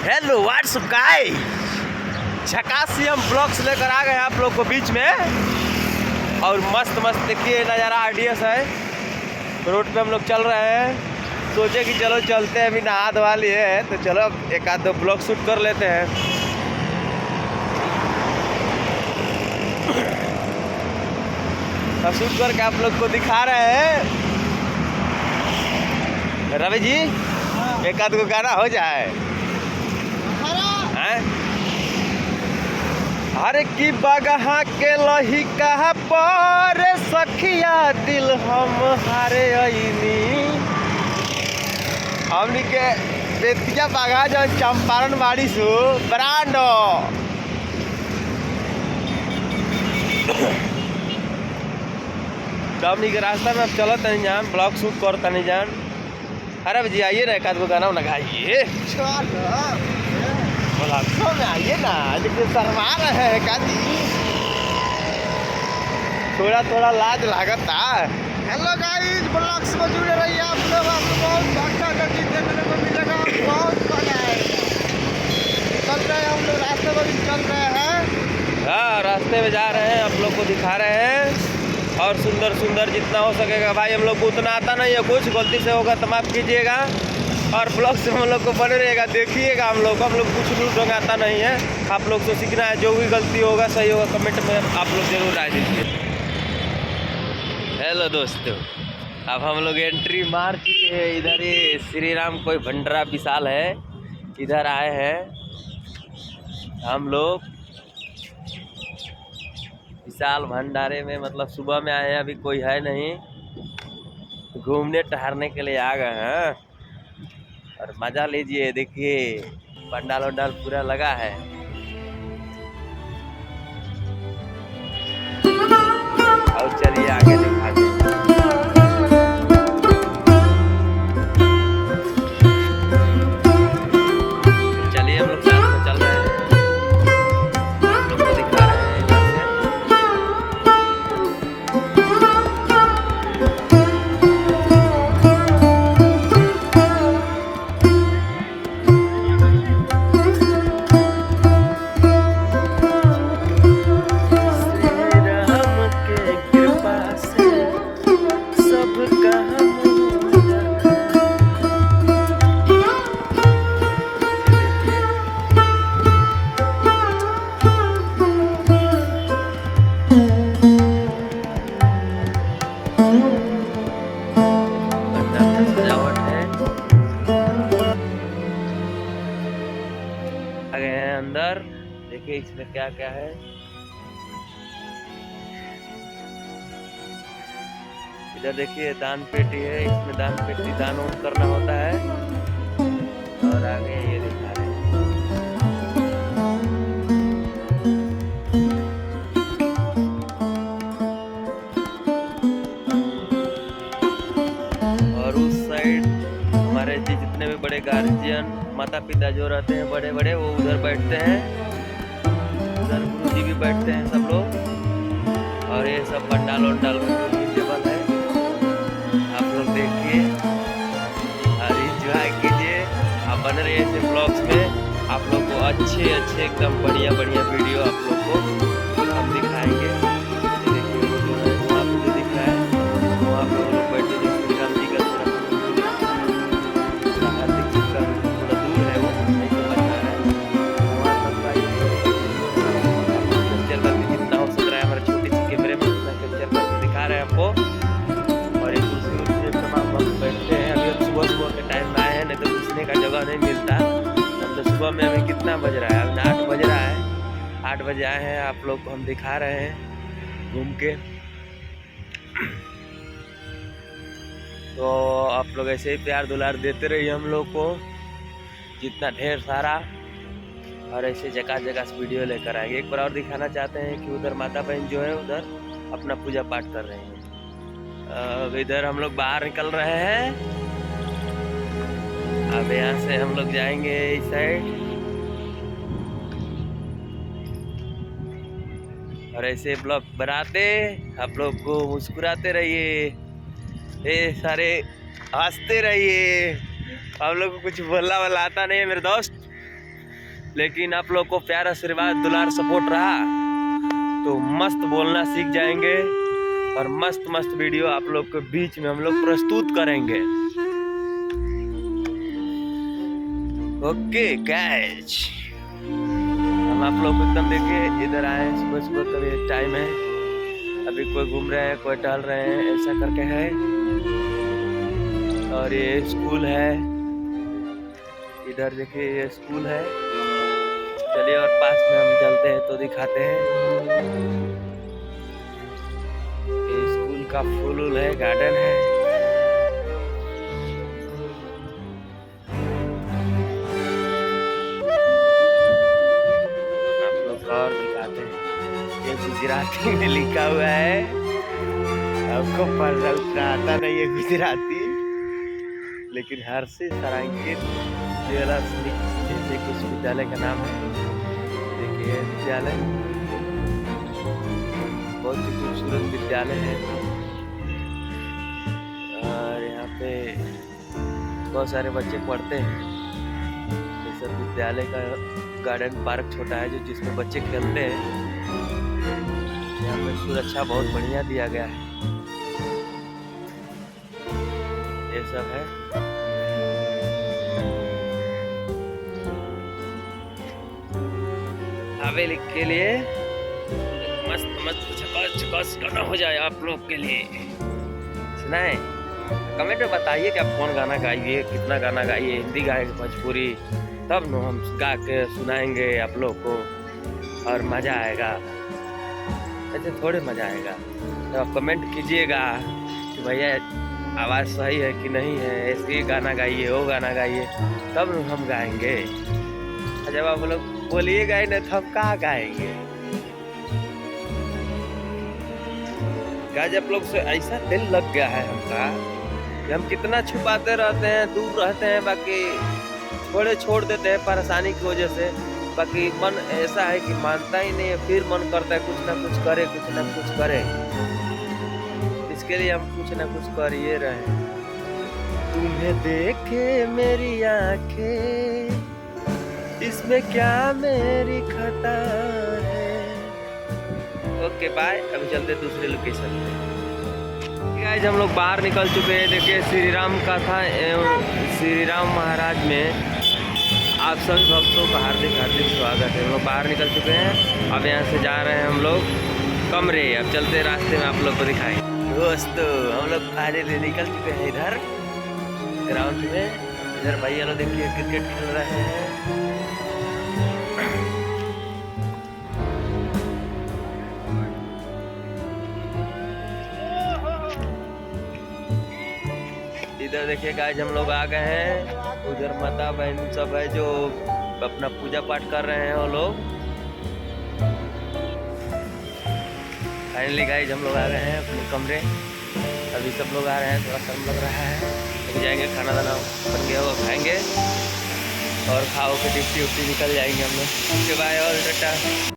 Hello what's up guys, झकासियम blogs लेकर आ गए आप लोग को बीच में। और मस्त मस्त देखिए नज़ारा आरडीएस है। रोड पे हम लोग चल रहे हैं। सोचे कि चलो चलते हैं, अभी नहा धोवा लिए हैं तो चलो एक आध दो ब्लॉग शूट कर लेते हैं। शूट करके आप लोग को दिखा रहे हैं। रवि जी एक आध को गाना हो जाए। हर की बगहा के लही कहा पर सखिया दिल हम हारे अइनी। हमनी के बेतिया बगहा जो चंपारण बाड़ी सु ब्रांडो तो हमनी के रास्ता में अब चलत नहीं जान, ब्लॉग शूट करता नहीं जान। अरे जी आइए ना एक आध को गाना लगाइए, में आइए ना, लेकिन शर्मा रहे हैं काजी, थोड़ा थोड़ा लाज लागता। हेलो गाइस, ब्लॉग्स में जुड़े रहिए आप लोग। आपको बहुत अच्छा गति देखने को मिलेगा, बहुत मजा आएगा। चल रहे हैं हम लोग, रास्ते में भी चल रहे हैं। हाँ रास्ते में जा रहे हैं, आप लोग को दिखा रहे हैं। और सुंदर सुंदर जितना हो सकेगा भाई, हम लोग को उतना आता नहीं है, कुछ गलती से होगा तो माफ़ कीजिएगा। और ब्लॉग से हम लोग को बने रहेगा, देखिएगा। हम लोग कुछ लूट ढंग आता नहीं है, आप लोग से सीखना है। जो भी गलती होगा सही होगा कमेंट में आप लोग जरूर राय दीजिए। हेलो दोस्तों, अब हम लोग एंट्री मार चुके हैं। इधर ये श्री राम कोई भंडारा विशाल है, इधर आए हैं हम लोग विशाल भंडारे में। मतलब सुबह में आए हैं, अभी कोई है नहीं, घूमने टहलने के लिए आ गए हैं। और मजा लीजिए, देखिए पंडाल वंडाल पूरा लगा है। और चलिए आगे दिखाते हैं। चलिए हम लोग साथ में चल रहे हैं, आप लोग को दिखा रहे हैं इधर से। आ गए हैं अंदर, देखिए इसमें क्या क्या है। इधर देखिए दान पेटी है, इसमें दान पेटी दान करना होता है। और आगे ये दिखा रहे हैं। और उस साइड हमारे जितने भी बड़े गार्जियन माता पिता जो रहते हैं बड़े बड़े, वो उधर बैठते हैं। उधर गुरु जी भी बैठते हैं सब लोग। और ये सब पंडाल वंडाल टेबल है, आप लोग देखिए और इंजॉय कीजिए। आप बने रहिए ऐसे ब्लॉग्स में, आप लोग को अच्छे अच्छे एकदम बढ़िया बढ़िया वीडियो आप लोग को हम दिखाएंगे। देखिए आपको जो दिख रहा है वो आप लोग बैठे जो श्री राम जी का आपको। और एक दूसरे तमाम वक्त बैठते हैं। अभी हम सुबह सुबह के टाइम में आए हैं, नहीं तो घुसने का जगह नहीं मिलता। हम तो सुबह में अभी कितना बज रहा है, अभी 8 बज रहा है। 8 बजे आए हैं, आप लोग को हम दिखा रहे हैं घूम के। तो आप लोग ऐसे ही प्यार दुलार देते रहिए हम लोग को, जितना ढेर सारा। और ऐसे जगह जगह से वीडियो लेकर आएंगे। एक बार और दिखाना चाहते हैं कि उधर माता बहन जो है उधर अपना पूजा पाठ कर रहे हैं। अब इधर हम लोग बाहर निकल रहे हैं। अब यहाँ से हम लोग जाएंगे इस साइड। और ऐसे ब्लॉग बनाते आप लोग को मुस्कुराते रहिए, ये सारे हंसते रहिए। आप लोग को कुछ बोलना वाला आता नहीं है मेरे दोस्त। लेकिन आप लोग को प्यार आशीर्वाद दुलार सपोर्ट रहा तो मस्त बोलना सीख जाएंगे और मस्त मस्त वीडियो आप लोग के बीच में हम लोग प्रस्तुत करेंगे। ओके गाइस, हम आप लोग को एकदम देखिए इधर आए सुबह सुबह का ये टाइम है, अभी कोई घूम रहे हैं कोई टहल रहे हैं ऐसा करके है। और ये स्कूल है, इधर देखिए ये स्कूल है। चलिए और पास में हम चलते हैं तो दिखाते हैं। ये स्कूल का फूल है, गार्डन है। आप लोग और दिखाते हैं। ये गुजराती में लिखा हुआ है, आपको पढ़ना उतना आता नहीं है गुजराती, लेकिन हर्षी सरांकित जैसे कुछ विद्यालय का नाम है। देखिए विद्यालय बहुत ही खूबसूरत विद्यालय है और यहाँ पे बहुत सारे बच्चे पढ़ते हैं। ये सब विद्यालय का गार्डन पार्क छोटा है जो जिसमें बच्चे खेलते हैं। यहाँ पे सुरक्षा बहुत बढ़िया दिया गया है। ये सब है। हवेली के लिए मस्त मस्त चकास गाना हो जाए आप लोग के लिए। सुनाए कमेंट में बताइए कि आप कौन गाना गाइए, कितना गाना गाइए, हिंदी गाएंगे भोजपुरी, तब न हम गा के सुनाएंगे आप लोग को और मज़ा आएगा। ऐसे थोड़े मज़ा आएगा तो आप कमेंट कीजिएगा कि भैया आवाज़ सही है कि नहीं है, ऐसे गाना गाइए वो गाना गाइए, तब न हम गाएंगे। जब आप लोग बोलिएगा ही नहीं तो हम कहाँ गाएंगे। गाइस आप लोग से ऐसा दिल लग गया है हमका कि हम कितना छुपाते रहते हैं, दूर रहते हैं, बाकी थोड़े छोड़ देते हैं परेशानी की वजह से। बाकी मन ऐसा है कि मानता ही नहीं है, फिर मन करता है कुछ ना कुछ करे, कुछ ना कुछ करे। इसके लिए हम कुछ ना कुछ कर ही रहे। तुम्हें देखे मेरी आंखें, इसमें क्या मेरी खता है। ओके बाय, अभी चलते दूसरे लोकेशन पे। गाइस हम लोग बाहर निकल चुके हैं। देखिए श्री राम का था, श्री राम महाराज में आप सभी भक्तों का हार्दिक हार्दिक स्वागत है। हम लोग बाहर निकल चुके हैं, अब यहाँ से जा रहे हैं हम लोग कमरे। अब चलते रास्ते में आप लोग को दिखाएं। दोस्तों हम लोग फाइनली निकल चुके हैं इधर ग्राउंड में। इधर भैया लोग देखिए क्रिकेट खेल रहे हैं। इधर देखिए गाइस हम लोग आ गए हैं। उधर माता बहन सब है जो अपना पूजा पाठ कर रहे हैं वो लोग। फाइनली गाइस हम लोग आ गए हैं अपने कमरे। अभी सब लोग आ रहे हैं, थोड़ा शर्म लग रहा है। अभी जाएंगे, खाना दाना बन गया वो खाएंगे और खाओ के डिप्टी उप्टी निकल जाएंगे हम लोग। ओके बाय और टाटा।